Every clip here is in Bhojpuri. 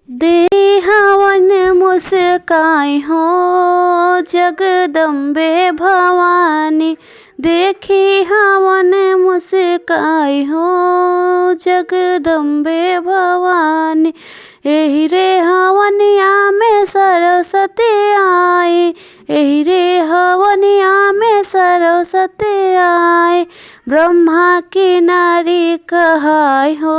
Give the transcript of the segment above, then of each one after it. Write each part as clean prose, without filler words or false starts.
दे हवन मुस्काई हो जगदम्बे भवानी, देखी हवन मुस्काई हो जगदम्बे भवानी। एही रे हवनिया में सरस्वती आई, एही रे हवनिया में सरस्वती आई। ब्रह्मा की नारी कहाई हो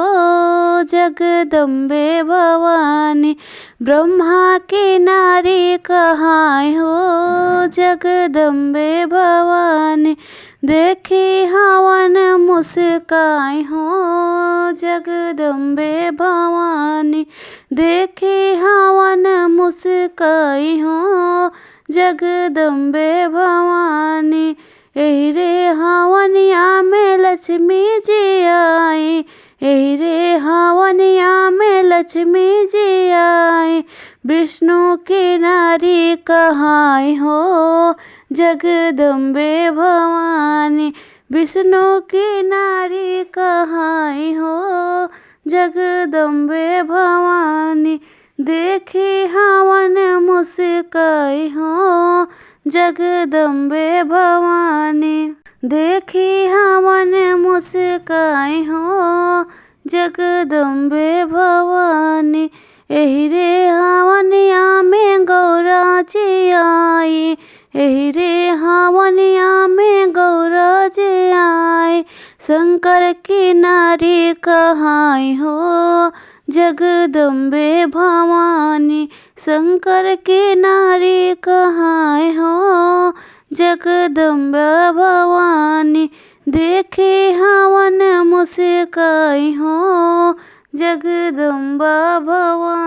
जगदम्बे भवानी, ब्रह्मा की नारी कहाई हो जगदम्बे भवानी। देखी हवन मुस्काई हो जगदम्बे भवानी, देखी हवन मुस्काई हो जगदम्बे भवानी। एही रे हवनिया में लक्ष्मी जी आई, एही रे हवनिया में लक्ष्मी जी आई। विष्णु की नारी कहाई हो जगदम्बे भवानी, विष्णु की नारी कहाई हो जगदम्बे भवानी। देखी हवन मुस्काई हो जगदम्बे भवानी, देखी हवन मुस्काई हो जगदम्बे भवानी। एही रे हवनिया में गौरा जी आई, एही रे हवनिया में गौरा जी आई। शंकर की नारी कहाई हो जगदम्बे भवानी, शंकर की नारी कहाई हो जगदम्बे भवानी। देखी हवन मुस्काई हो जगदम्बा भवानी।